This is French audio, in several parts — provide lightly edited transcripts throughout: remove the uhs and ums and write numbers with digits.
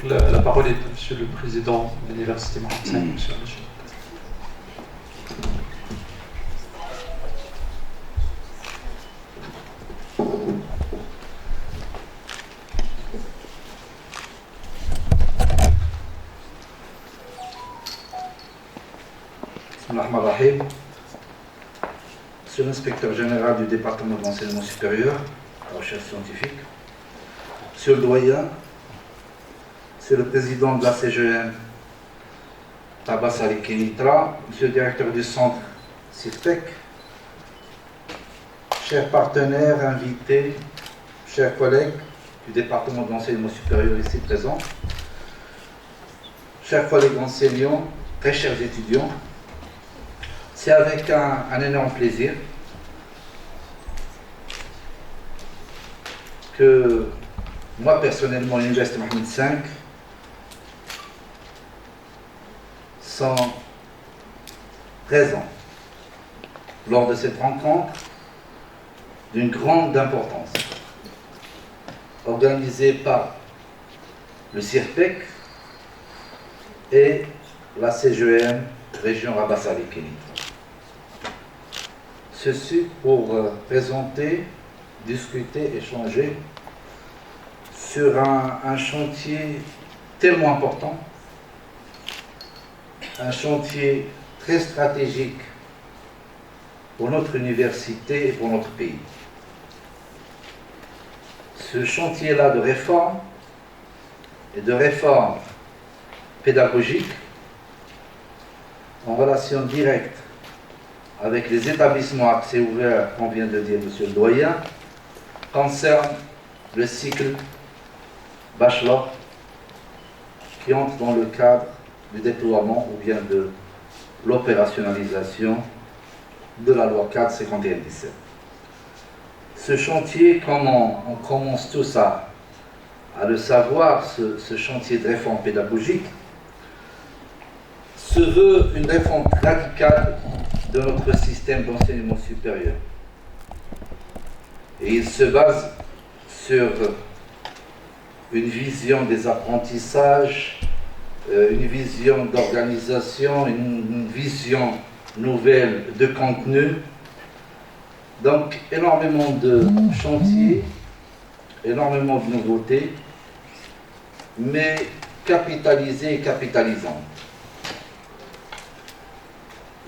La parole est à Monsieur le Président de l'Université Mohammed V, Monsieur Rachid. Monsieur l'inspecteur général du département de l'enseignement supérieur, la recherche scientifique, Monsieur le doyen, Monsieur le président de la CGM, Abbas Ali Kenitra, Monsieur le directeur du centre CIFPEC, chers partenaires, invités, chers collègues du département de l'enseignement supérieur ici présents, chers collègues enseignants, très chers étudiants, c'est avec un énorme plaisir que moi personnellement, l'Université Mohammed V, sont présents lors de cette rencontre d'une grande importance, organisée par le CIRPEC et la CGM région Abbas Ali Kenitra. Ceci pour présenter, discuter, échanger sur un chantier tellement important, un chantier très stratégique pour notre université et pour notre pays. Ce chantier-là de réforme et de réforme pédagogique en relation directe avec les établissements à accès ouvert, qu'on vient de dire Monsieur le doyen, concerne le cycle bachelor qui entre dans le cadre du déploiement ou bien de l'opérationnalisation de la loi 4/51-17. Ce chantier, comme on commence tous à le savoir, ce chantier de réforme pédagogique se veut une réforme radicale de notre système d'enseignement supérieur. Et il se base sur une vision des apprentissages, une vision d'organisation, une vision nouvelle de contenu. Donc énormément de chantiers, énormément de nouveautés, mais capitalisées et capitalisantes.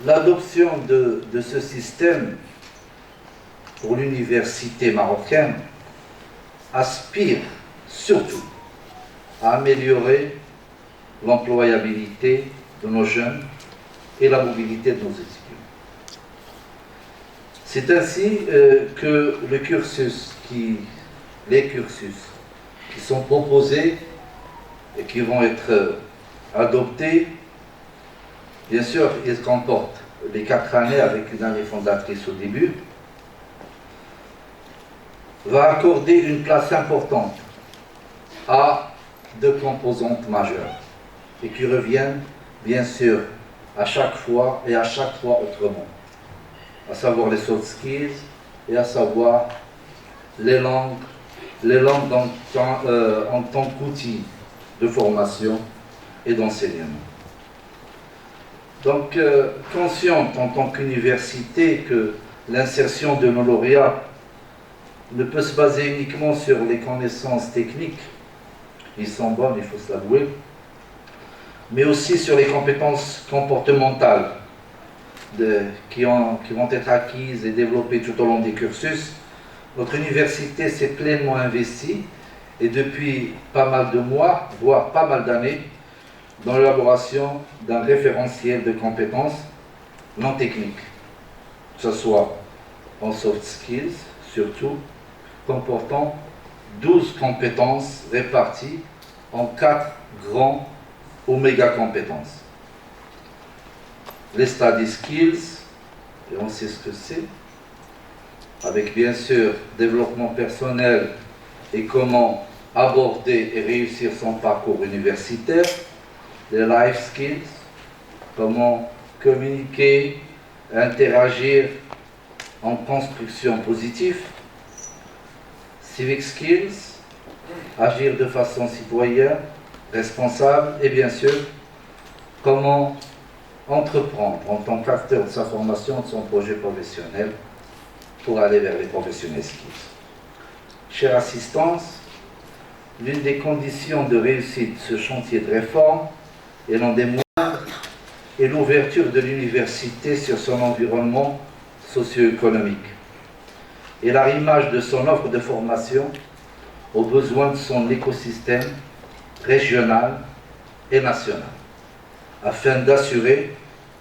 L'adoption de ce système pour l'université marocaine aspire surtout à améliorer l'employabilité de nos jeunes et la mobilité de nos étudiants. C'est ainsi que les cursus qui sont proposés et qui vont être adoptés, bien sûr, ils comportent les 4 années avec une année fondatrice au début, va accorder une place importante à 2 composantes majeures et qui reviennent bien sûr à chaque fois autrement, à savoir les soft skills et à savoir les langues en tant qu'outil de formation et d'enseignement. Donc, consciente en tant qu'université que l'insertion de nos lauréats ne peut se baser uniquement sur les connaissances techniques, ils sont bonnes, il faut se l'avouer, mais aussi sur les compétences comportementales qui vont être acquises et développées tout au long des cursus. Notre université s'est pleinement investie et depuis pas mal de mois, voire pas mal d'années, dans l'élaboration d'un référentiel de compétences non techniques, que ce soit en soft skills, surtout, comportant 12 compétences réparties en 4 grands oméga compétences. Les study skills, et on sait ce que c'est, avec bien sûr développement personnel et comment aborder et réussir son parcours universitaire. Les life skills, comment communiquer, interagir en construction positive. Civic skills, agir de façon citoyenne, responsable et bien sûr comment entreprendre en tant qu'acteur de sa formation, de son projet professionnel pour aller vers les professionnels skills. Chère assistance, l'une des conditions de réussite de ce chantier de réforme, et non des moindres, est l'ouverture de l'université sur son environnement socio-économique et l'arrimage de son offre de formation aux besoins de son écosystème régional et national, afin d'assurer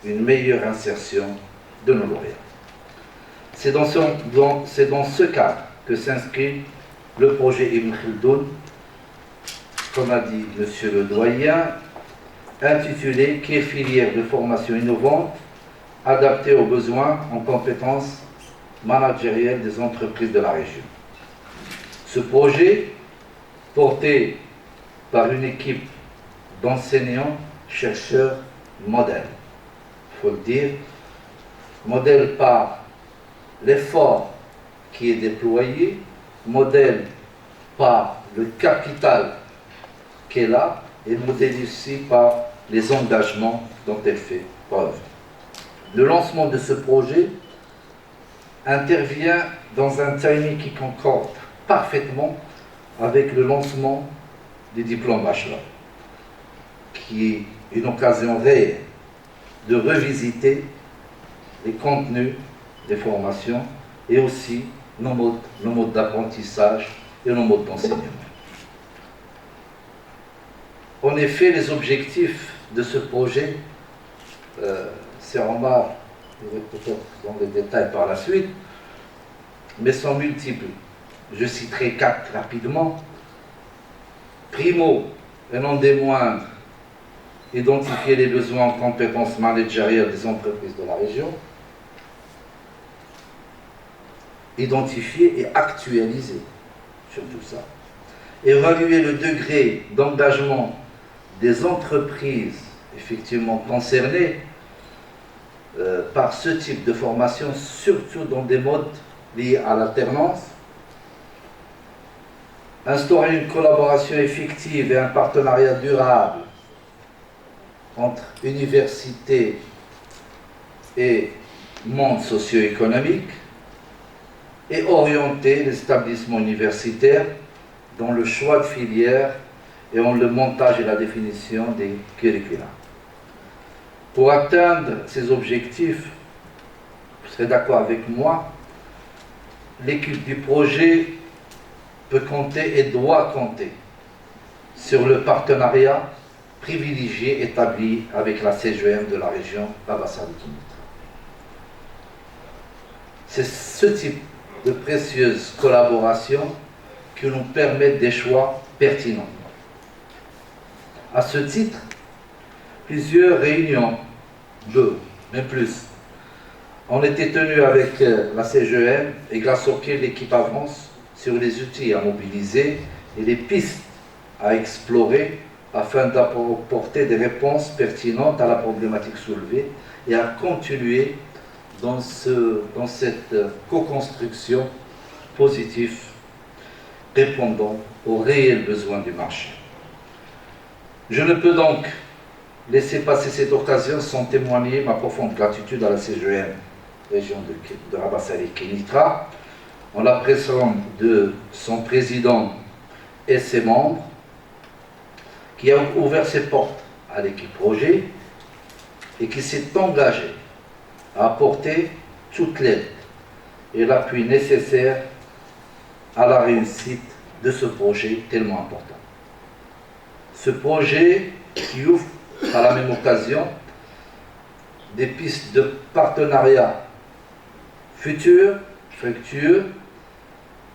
une meilleure insertion de nos lauréats. C'est dans ce cadre que s'inscrit le projet Ibn Khaldoun, comme a dit M. le doyen, intitulé « Quelle filière de formation innovante adaptée aux besoins en compétences managérielles des entreprises de la région ». Ce projet, porté par une équipe d'enseignants, chercheurs, modèles, il faut le dire, modèle par l'effort qui est déployé, modèle par le capital qu'elle a et modèle aussi par les engagements dont elle fait preuve. Le lancement de ce projet intervient dans un timing qui concorde parfaitement avec le lancement du diplôme bachelor, qui est une occasion réelle de revisiter les contenus des formations et aussi nos modes d'apprentissage et nos modes d'enseignement. En effet, les objectifs de ce projet, c'est Omar, je vais peut-être dans les détails par la suite, mais sont multiples. Je citerai 4 rapidement. Primo, et non des moindres, identifier les besoins en compétences managériales des entreprises de la région, identifier et actualiser sur tout ça, évaluer le degré d'engagement des entreprises effectivement concernées par ce type de formation, surtout dans des modes liés à l'alternance, instaurer une collaboration effective et un partenariat durable entre université et monde socio-économique, et orienter les établissements universitaires dans le choix de filières et en le montage et la définition des curricula. Pour atteindre ces objectifs, vous serez d'accord avec moi, l'équipe du projet peut compter et doit compter sur le partenariat privilégié établi avec la CGM de la région Baba-Sali-Kénitra. C'est ce type de précieuses collaborations qui nous permettent des choix pertinents. À ce titre, plusieurs réunions, 2, même plus, ont été tenues avec la CGM et grâce auxquelles l'équipe avance sur les outils à mobiliser et les pistes à explorer afin d'apporter des réponses pertinentes à la problématique soulevée et à continuer dans cette co-construction positive répondant aux réels besoins du marché. Je ne peux donc laisser passer cette occasion sans témoigner ma profonde gratitude à la CGM, région de Rabas-Sali-Kénitra, en la personne de son président et ses membres, qui a ouvert ses portes à l'équipe projet et qui s'est engagé à apporter toute l'aide et l'appui nécessaire à la réussite de ce projet tellement important. Ce projet qui ouvre par la même occasion des pistes de partenariat futures, fructueux,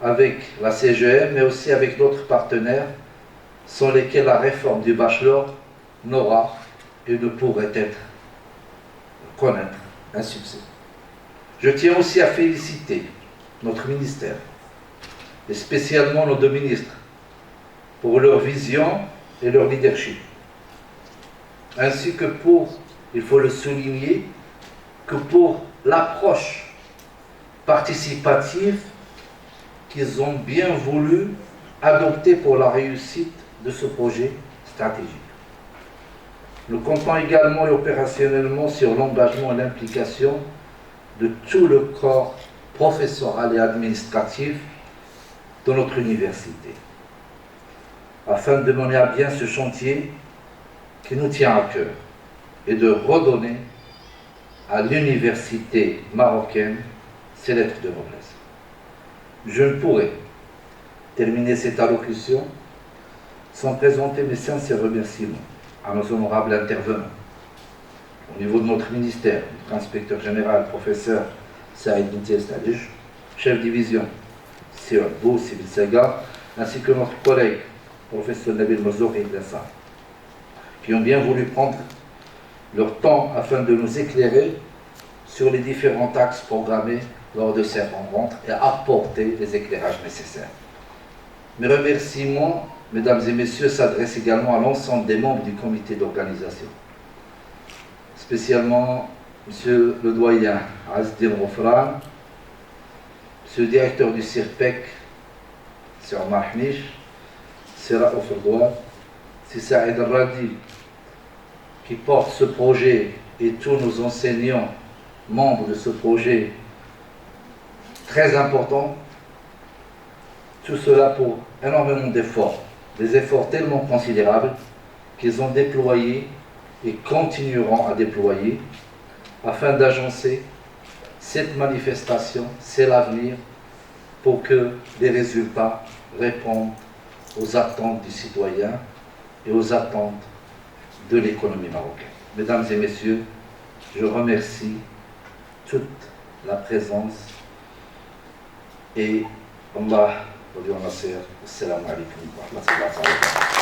avec la CGM, mais aussi avec d'autres partenaires sans lesquels la réforme du bachelor n'aura et ne pourrait connaître un succès. Je tiens aussi à féliciter notre ministère, et spécialement nos 2 ministres, pour leur vision et leur leadership, ainsi que pour, il faut le souligner, que pour l'approche participative qu'ils ont bien voulu adopter pour la réussite de ce projet, stratégique. Nous comptons également et opérationnellement sur l'engagement et l'implication de tout le corps professoral et administratif de notre université, afin de mener à bien ce chantier qui nous tient à cœur et de redonner à l'université marocaine ses lettres de noblesse. Je ne pourrais terminer cette allocution sans présenter mes sincères remerciements à nos honorables intervenants. Au niveau de notre ministère, notre inspecteur général, professeur Saïd Bintiès Tadej, chef division Sir Bou Sibyl Sega, ainsi que notre collègue, professeur Nabil Mozouri Blassa, qui ont bien voulu prendre leur temps afin de nous éclairer sur les différents axes programmés lors de cette rencontre et apporter les éclairages nécessaires. Mes remerciements, mesdames et messieurs, s'adressent également à l'ensemble des membres du comité d'organisation, spécialement monsieur le doyen Azdin Rofran, monsieur le directeur du CIRPEC, monsieur Omar Hnish, monsieur Raouf Erdouan, monsieur Saïd Al-Radi, qui porte ce projet, et tous nos enseignants membres de ce projet très important. Tout cela pour énormément d'efforts, des efforts tellement considérables qu'ils ont déployés et continueront à déployer afin d'agencer cette manifestation, c'est l'avenir, pour que les résultats répondent aux attentes du citoyen et aux attentes de l'économie marocaine. Mesdames et messieurs, je remercie toute la présence et Allah wa nasir. Assalamu alaikum wa rahmatullahi wa barakatuh.